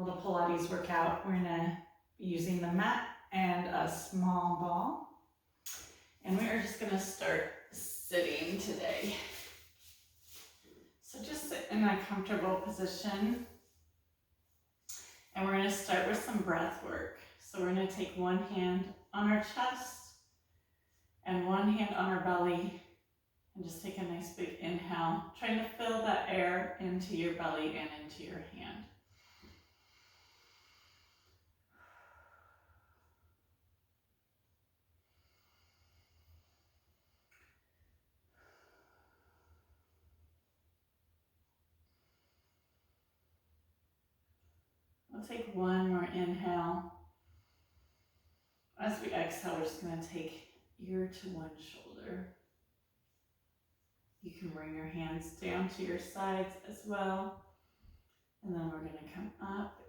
little Pilates workout. We're gonna be using the mat and a small ball. And we are just gonna start sitting today. So just sit in a comfortable position. And we're gonna start with some breath work. So we're gonna take one hand on our chest and one hand on our belly. And just take a nice big inhale, trying to fill that air into your belly and into your hand. We'll take one more inhale. As we exhale, we're just going to take ear to one shoulder. You can bring your hands down to your sides as well. And then we're going to come up,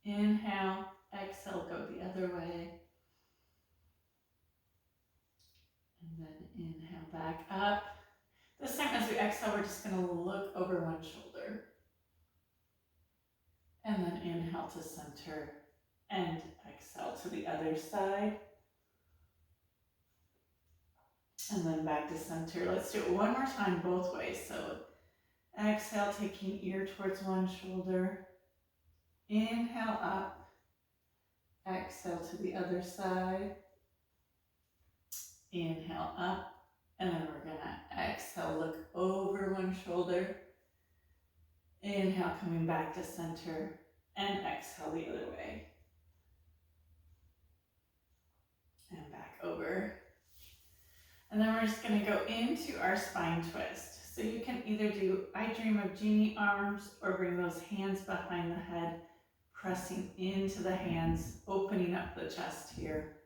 inhale, exhale, go the other way. And then inhale back up. This time as we exhale, we're just going to look over one shoulder. And then inhale to center and exhale to the other side. And then back to center. Let's do it one more time both ways. So exhale, taking ear towards one shoulder. Inhale up. Exhale to the other side. Inhale up. And then we're going to exhale, look over one shoulder. Inhale, coming back to center. And exhale the other way. And back over. And then we're just going to go into our spine twist. So you can either do I Dream of Jeannie arms or bring those hands behind the head, pressing into the hands, opening up the chest here.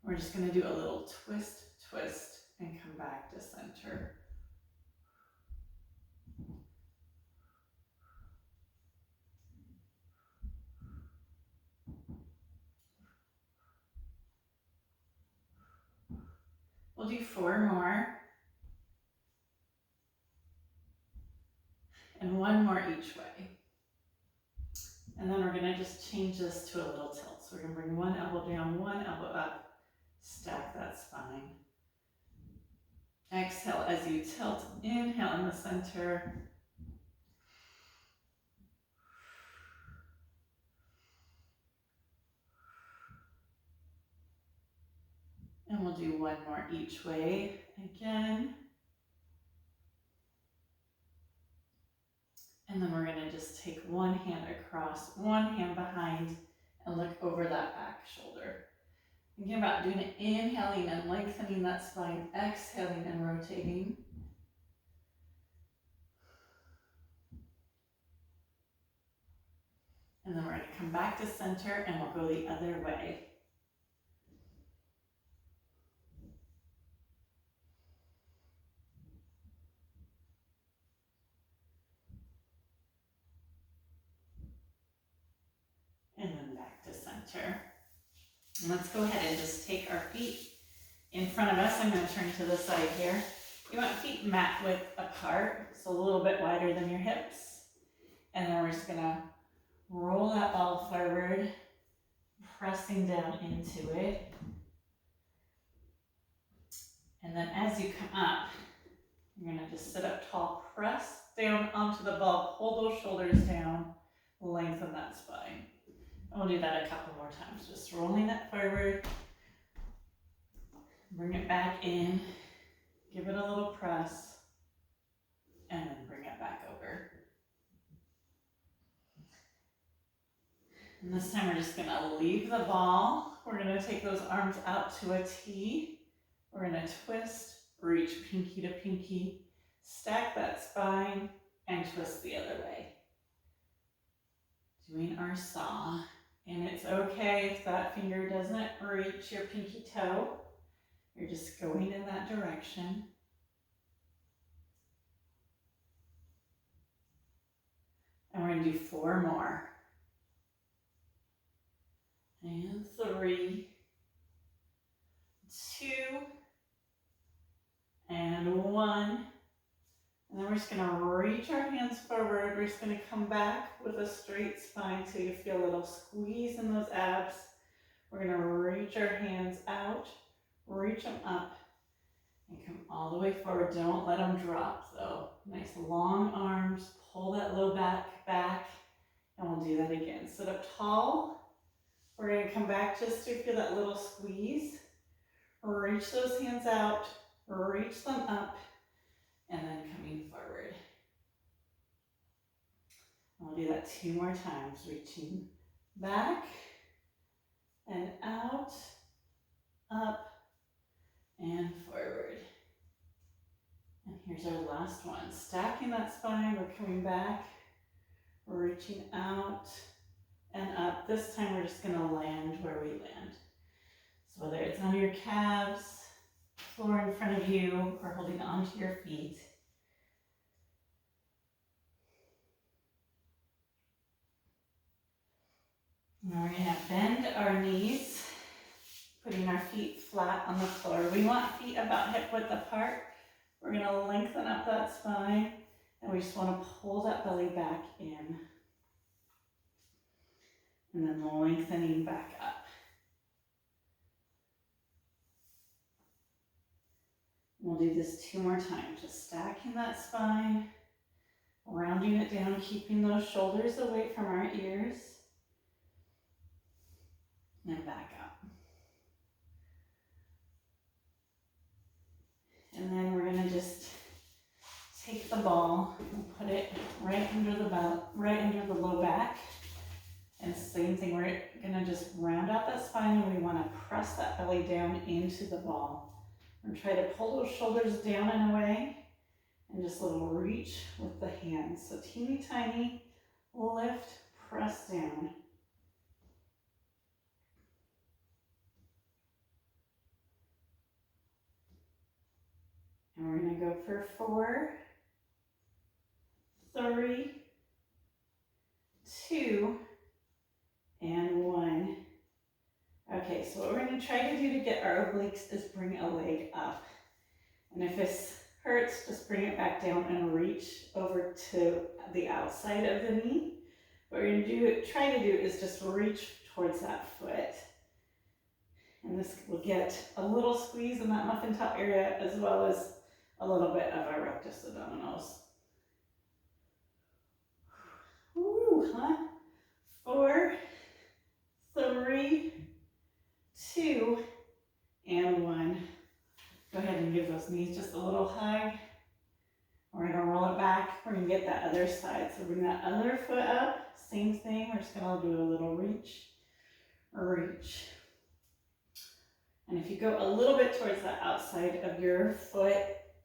We're just going to do a little twist, twist, and come back to center. We'll do 4 more. And 1 more each way. And then we're going to just change this to a little tilt. So we're going to bring one elbow down, one elbow up, stack that spine. Exhale as you tilt, inhale in the center. And we'll do 1 more each way again. And then we're going to just take one hand across, one hand behind, and look over that back shoulder. Thinking about doing it, inhaling and lengthening that spine, exhaling and rotating. And then we're going to come back to center and we'll go the other way. And then back to center. And let's go ahead and just take our feet in front of us. I'm going to turn to the side here. You want feet mat width apart, so a little bit wider than your hips. And then we're just going to roll that ball forward, pressing down into it. And then as you come up, you're going to just sit up tall, press down onto the ball, pull those shoulders down, lengthen that spine. And we'll do that a couple more times, just rolling it forward, bring it back in, give it a little press, and then bring it back over. And this time we're just going to leave the ball. We're going to take those arms out to a T. We're going to twist, reach pinky to pinky, stack that spine, and twist the other way. Doing our saw. And it's okay if that finger doesn't reach your pinky toe. You're just going in that direction. And we're going to do 4 more. And 3, 2, and 1. And then we're just gonna reach our hands forward. We're just gonna come back with a straight spine so you feel a little squeeze in those abs. We're gonna reach our hands out, reach them up, and come all the way forward. Don't let them drop though. Nice long arms, pull that low back back, and we'll do that again. Sit up tall. We're gonna come back just to feel that little squeeze. Reach those hands out, reach them up, and then coming forward. I'll do that 2 more times, reaching back and out, up and forward. And here's our last one. Stacking that spine, we're coming back, we're reaching out and up. This time we're just gonna land where we land. So whether it's on your calves, floor in front of you, or holding onto your feet. Now we're gonna bend our knees, putting our feet flat on the floor. We want feet about hip width apart. We're gonna lengthen up that spine, and we just wanna pull that belly back in. And then lengthening back up. We'll do this 2 more times, just stacking that spine, rounding it down, keeping those shoulders away from our ears. And back up. And then we're gonna just take the ball and put it right under the belt, right under the low back. And same thing, we're gonna just round out that spine, and we wanna press that belly down into the ball. And try to pull those shoulders down and away, and just a little reach with the hands. So teeny tiny lift, press down. And we're gonna go for 4, 3, 2, and 1. Okay, so what we're gonna try to do to get our obliques is bring a leg up. And if this hurts, just bring it back down and reach over to the outside of the knee. What we're gonna try to do is just reach towards that foot. And this will get a little squeeze in that muffin top area, as well as a little bit of our rectus abdominis. Woo, huh? 4, 3, 2, and 1. Go ahead and give those knees just a little hug. We're gonna roll it back. We're gonna get that other side. So bring that other foot up. Same thing. We're just gonna do a little reach, reach. And if you go a little bit towards the outside of your foot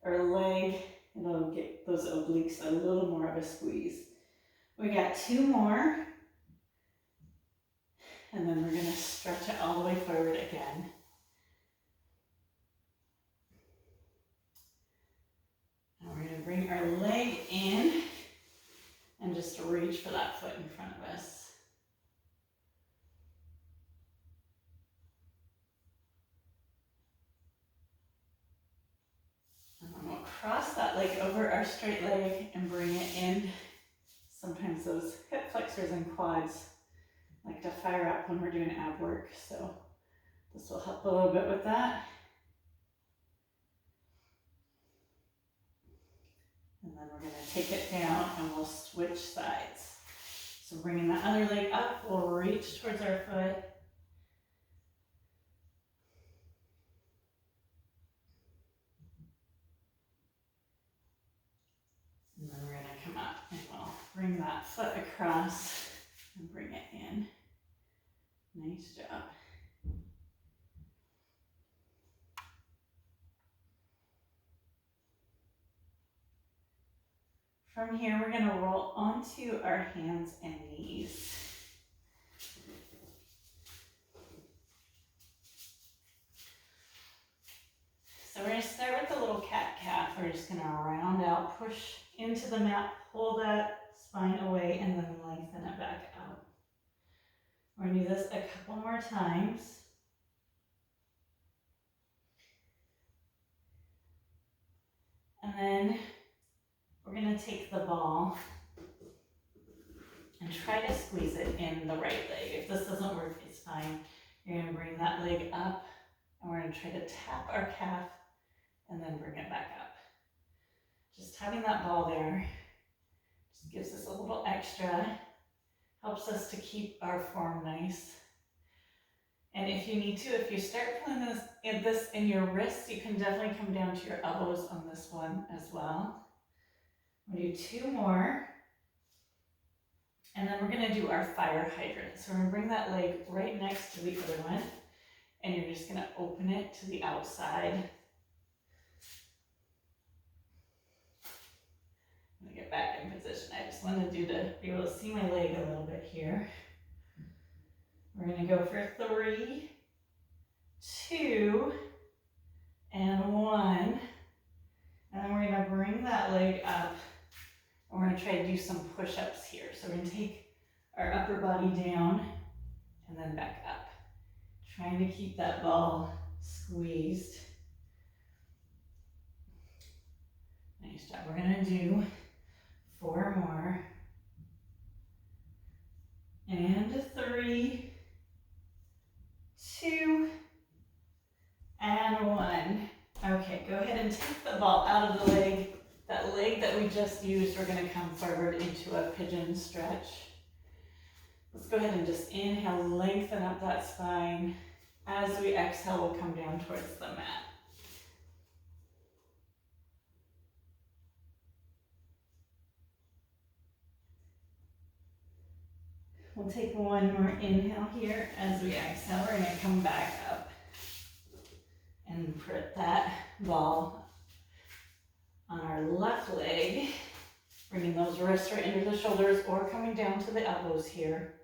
or leg, it'll get those obliques a little more of a squeeze. We got 2 more. And then we're gonna stretch it all the way forward again. And we're gonna bring our leg in and just reach for that foot in front of us. And then we'll cross that leg over our straight leg and bring it in. Sometimes those hip flexors and quads like to fire up when we're doing ab work, so this will help a little bit with that. And then we're going to take it down and we'll switch sides. So bringing that other leg up, we'll reach towards our foot. And then we're going to come up and we'll bring that foot across and bring it in. Nice job. From here, we're going to roll onto our hands and knees. So we're going to start with the little cat-calf. We're just going to round out, push into the mat, pull that spine away, and then lengthen it back out. We're going to do this a couple more times. And then we're gonna take the ball and try to squeeze it in the right leg. If this doesn't work, it's fine. You're gonna bring that leg up and we're gonna try to tap our calf and then bring it back up. Just having that ball there just gives us a little extra, helps us to keep our form nice. And if you need to, if you start feeling this in your wrists, you can definitely come down to your elbows on this one as well. We'll do 2 more. And then we're gonna do our fire hydrant. So we're gonna bring that leg right next to the other one, and you're just gonna open it to the outside. I'm gonna get back in position. I just wanted you to be able to see my leg a little bit here. We're gonna go for 3, 2, and 1. And then we're gonna bring that leg up, and we're gonna try to do some push-ups here. So we're gonna take our upper body down and then back up. Trying to keep that ball squeezed. Nice job. We're gonna do 4 more. And 3, 2, and 1. Okay, go ahead and take the ball out of the leg. That leg that we just used, we're gonna come forward into a pigeon stretch. Let's go ahead and just inhale, lengthen up that spine. As we exhale, we'll come down towards the mat. We'll take 1 more inhale here. As we exhale, we're gonna come back up and put that ball on our left leg, bringing those wrists right into the shoulders or coming down to the elbows here.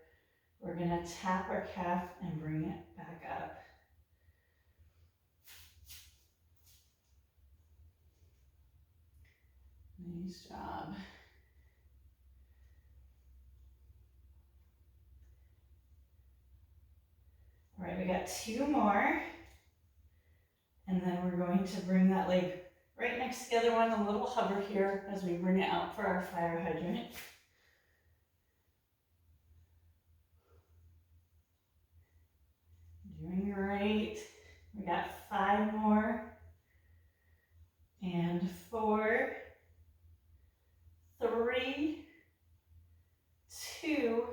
We're gonna tap our calf and bring it back up. Nice job. All right, we got 2 more. And then we're going to bring that leg right next to the other one, a little hover here as we bring it out for our fire hydrant. Doing great. We got 5 more. And 4, 3, 2,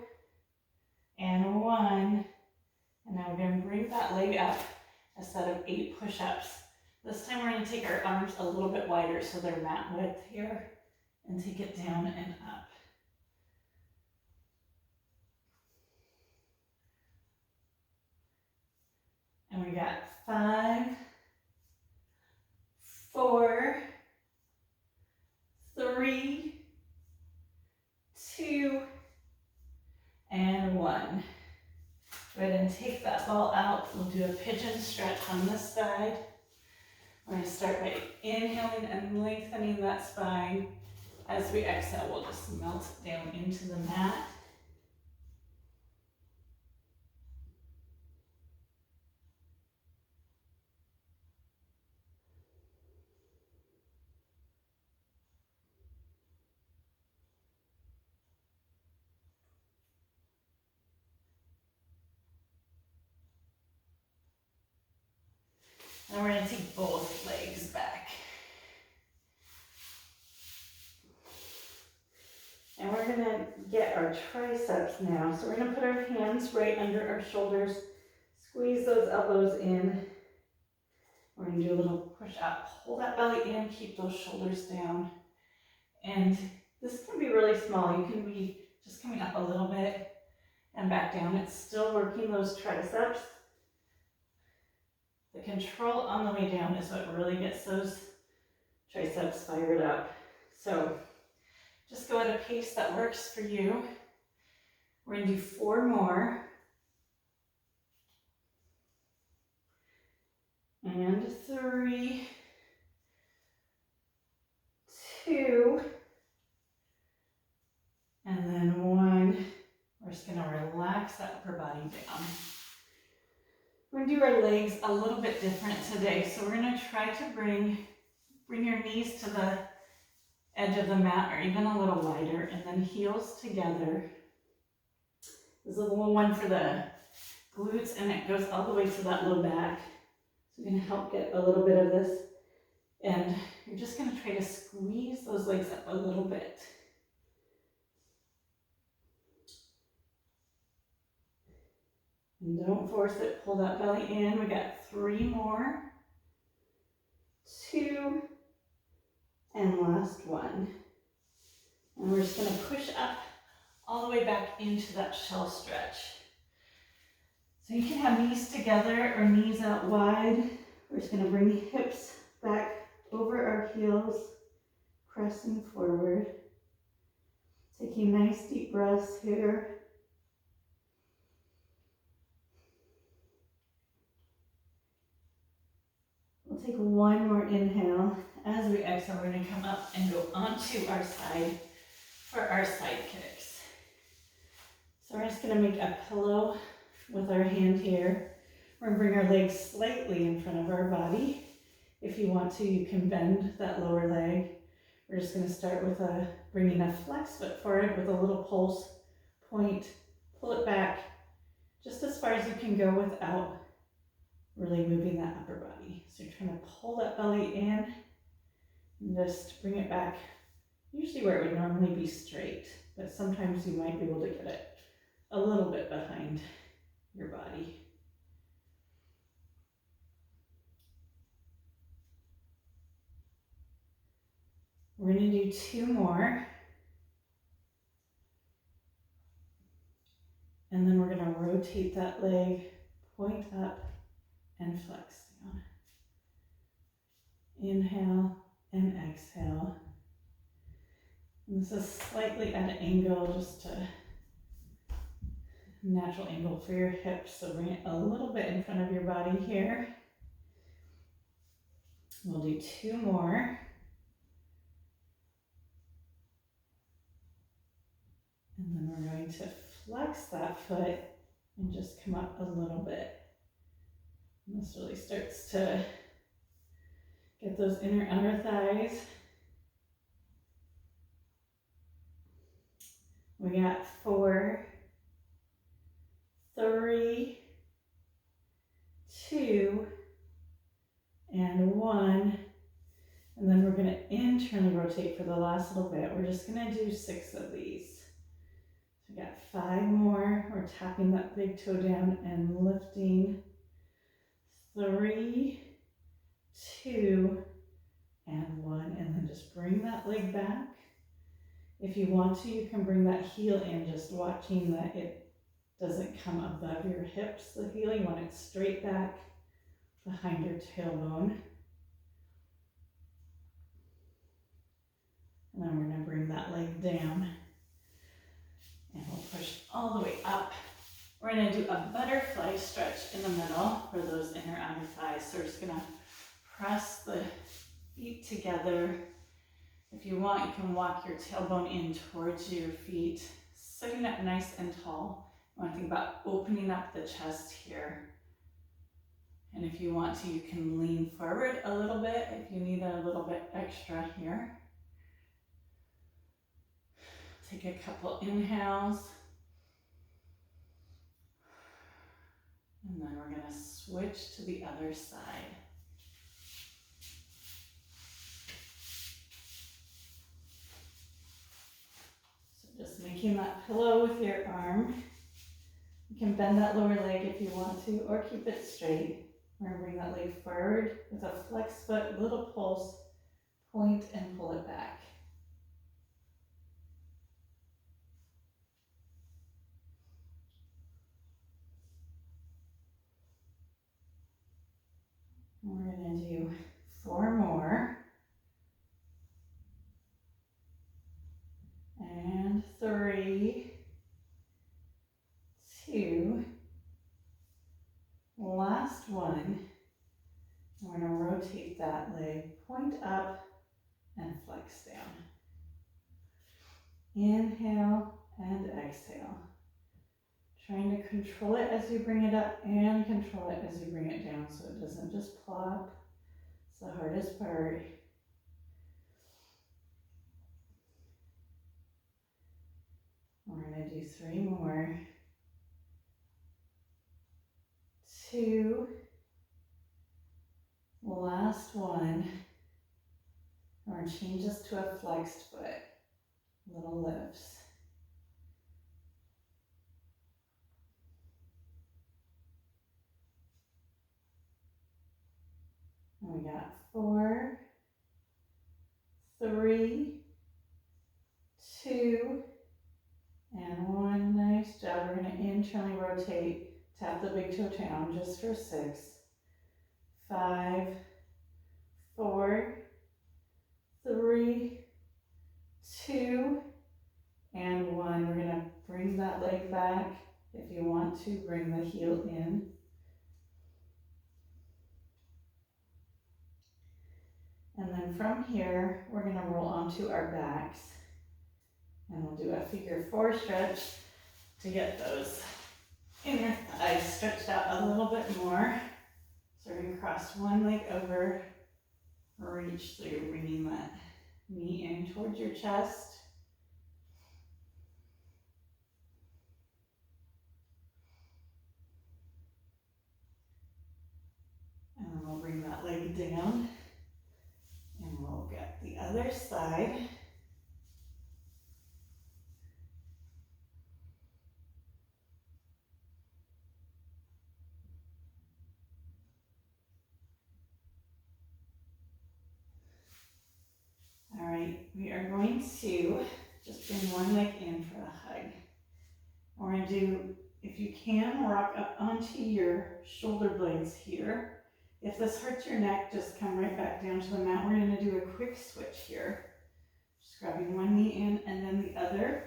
and 1. And now we're going to bring that leg up a set of 8 push-ups. This time we're going to take our arms a little bit wider so they're mat width here and take it down and up. And we got 5, 4, 3, 2, and 1. Go ahead and take that ball out. We'll do a pigeon stretch on this side. We're going to start by inhaling and lengthening that spine. As we exhale, we'll just melt down into the mat. And we're going to take both legs back. And we're going to get our triceps now. So we're going to put our hands right under our shoulders, squeeze those elbows in. We're going to do a little push up. Hold that belly in, keep those shoulders down. And this can be really small. You can be just coming up a little bit and back down. It's still working those triceps. The control on the way down is what really gets those triceps fired up. So just go at a pace that works for you. We're going to do 4 more. And 3, 2, and then 1. We're just going to relax that upper body down. We're going to do our legs a little bit different today. So we're going to try to bring your knees to the edge of the mat or even a little wider, and then heels together. This is a little one for the glutes, and it goes all the way to that low back. So we're gonna help get a little bit of this, and you're just gonna try to squeeze those legs up a little bit. And don't force it, pull that belly in. We got 3 more. 2, and last one. And we're just gonna push up all the way back into that shell stretch. So you can have knees together or knees out wide. We're just gonna bring hips back over our heels, pressing forward. Taking nice deep breaths here. We'll take one more inhale. As we exhale, we're gonna come up and go onto our side for our side kicks. So we're just gonna make a pillow with our hand here. We're gonna bring our legs slightly in front of our body. If you want to, you can bend that lower leg. We're just gonna start with bringing a flex foot forward with a little pulse, point, pull it back, just as far as you can go without really moving that upper body. So you're trying to pull that belly in and just bring it back, usually where it would normally be straight, but sometimes you might be able to get it a little bit behind your body. We're going to do 2 more. And then we're going to rotate that leg, point up and flex down. Inhale and exhale. And this is slightly at an angle, just a natural angle for your hips. So bring it a little bit in front of your body here. We'll do 2 more. And then we're going to flex that foot and just come up a little bit. And this really starts to get those inner outer thighs. We got 4, 3, 2, and 1. And then we're going to internally rotate for the last little bit. We're just going to do 6 of these. So we got 5 more. We're tapping that big toe down and lifting. 3, 2, and 1. And then just bring that leg back. If you want to, you can bring that heel in, just watching that it doesn't come above your hips, the heel. You want it straight back behind your tailbone. And then we're going to bring that leg down. And we'll push all the way up. We're going to do a butterfly stretch in the middle for those inner outer thighs. So we're just going to press the feet together. If you want, you can walk your tailbone in towards your feet, sitting up nice and tall. You want to think about opening up the chest here. And if you want to, you can lean forward a little bit if you need a little bit extra here. Take a couple inhales. And then we're going to switch to the other side. So just making that pillow with your arm. You can bend that lower leg if you want to, or keep it straight. We're going to bring that leg forward with a flex foot, little pulse, point and pull it back. We're going to do 4 more. And 3, 2, last one. We're going to rotate that leg, point up and flex down. Inhale and exhale. Trying to control it as you bring it up and control it as you bring it down so it doesn't just plop. It's the hardest part. We're gonna do 3 more. 2. Last one. We're gonna change this to a flexed foot. Little lifts. And we got 4, 3, 2, and 1. Nice job. We're gonna internally rotate. Tap the big toe down just for 6, 5, 4, 3, 2, and 1. We're gonna bring that leg back. If you want to, bring the heel in. And then from here, we're gonna roll onto our backs. And we'll do a figure 4 stretch to get those inner thighs stretched out a little bit more. So we're gonna cross one leg over, reach through, bringing that knee in towards your chest. And then we'll bring that leg down and we'll get the other side. All right, we are going to just bring one leg in for a hug. We're gonna do, if you can, rock up onto your shoulder blades here. If this hurts your neck, just come right back down to the mat. We're gonna do a quick switch here. Just grabbing one knee in and then the other.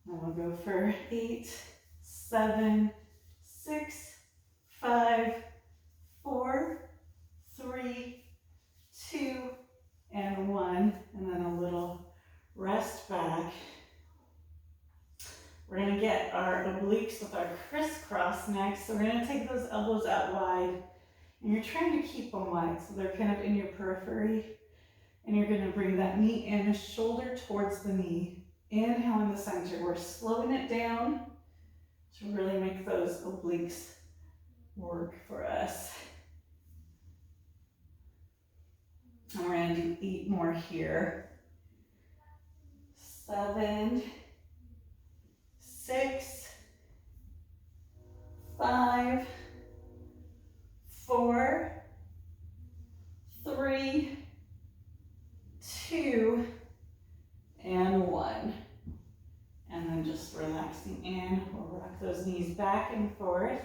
And we'll go for 8, 7, 6, 5, 4, 3, 2, and 1. And then a little rest back. We're gonna get our obliques with our crisscross next. So we're gonna take those elbows out wide. And you're trying to keep them wide so they're kind of in your periphery. And you're gonna bring that knee in, shoulder towards the knee. Inhale in the center. We're slowing it down to really make those obliques work for us. And we're gonna do 8 more here. 7, 6, 5, 4, 3, 2, and 1. And then just relaxing in, we'll rock those knees back and forth.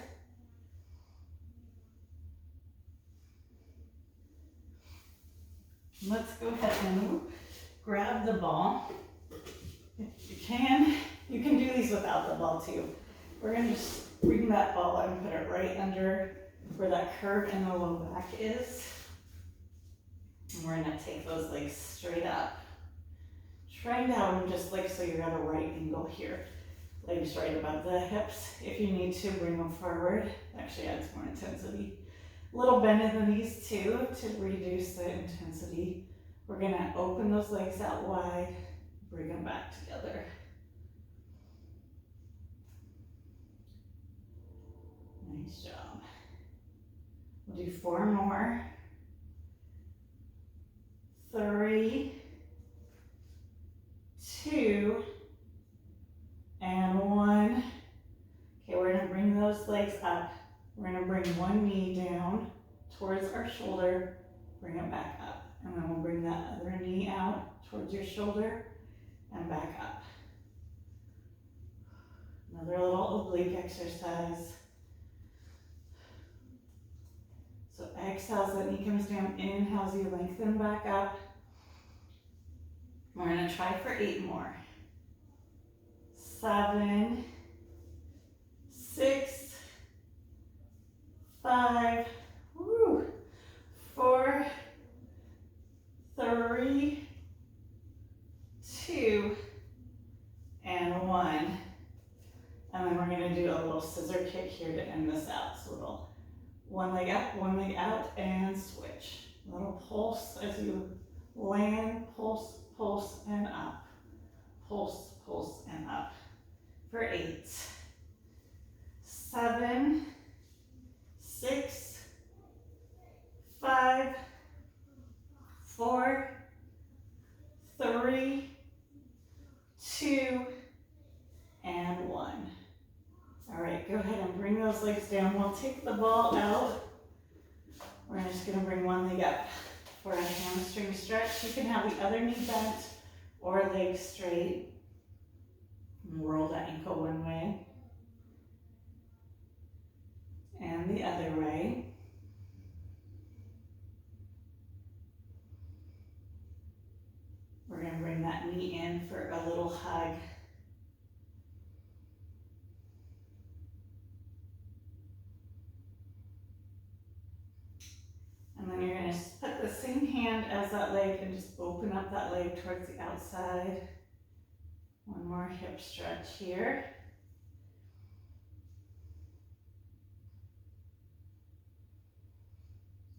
Let's go ahead and grab the ball. If you can do these without the ball too. We're gonna just bring that ball and put it right under where that curve in the low back is. And we're gonna take those legs straight up. Trying to have them just like so you're at a right angle here. Legs right above the hips. If you need to, bring them forward. Actually adds more intensity. A little bend in the knees too to reduce the intensity. We're gonna open those legs out wide, bring them back together. Nice job. We'll do 4 more. 3, 2, and 1. Okay, we're gonna bring those legs up. We're gonna bring one knee down towards our shoulder, bring it back up. And then we'll bring that other knee out towards your shoulder and back up. Another little oblique exercise. So exhale as that knee comes down, inhale as you lengthen back up. We're gonna try for 8 more. 7, 6, 5, 4, 3, 2, and 1. And then we're gonna do a little scissor kick here to end this out. So little one leg up, one leg out, and switch. Little pulse as you Land, pulse, pulse, and up. Pulse, pulse, and up. For 8, 7, 6, 5, 4, 3, 2, and 1. All right, go ahead and bring those legs down. We'll take the ball out. We're just gonna bring one leg up for a hamstring stretch. You can have the other knee bent or leg straight. And roll the ankle one way and the other way. We're gonna bring that knee in for a little hug. And then you're gonna put the same hand as that leg and just open up that leg towards the outside. One more hip stretch here.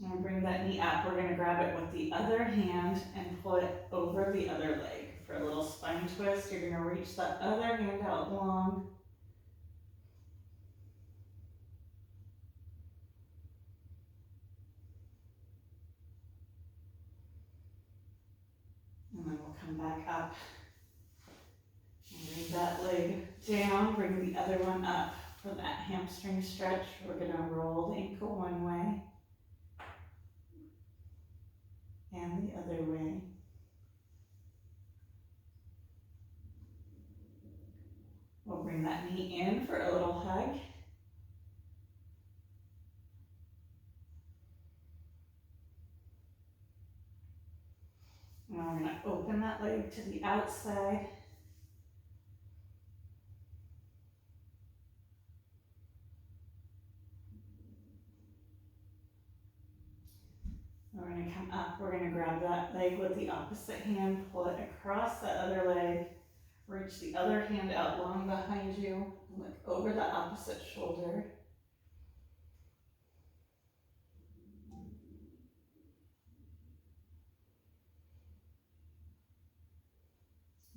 And bring that knee up. We're gonna grab it with the other hand and pull it over the other leg for a little spine twist. You're gonna reach that other hand out long. And then we'll come back up. Bring that leg down, bring the other one up for that hamstring stretch. We're gonna roll the ankle one way and the other way. We'll bring that knee in for a little hug. And we're gonna open that leg to the outside. We're gonna come up, we're gonna grab that leg with the opposite hand, pull it across that other leg, reach the other hand out long behind you, and look over the opposite shoulder.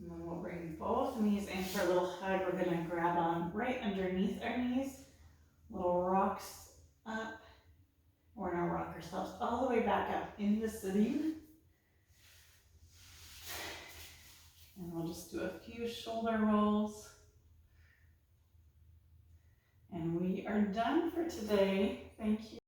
And then we'll bring both knees in for a little hug. We're gonna grab on right underneath our knees, little rocks up. We're gonna rock ourselves all the way back up into sitting. And we'll just do a few shoulder rolls. And we are done for today. Thank you.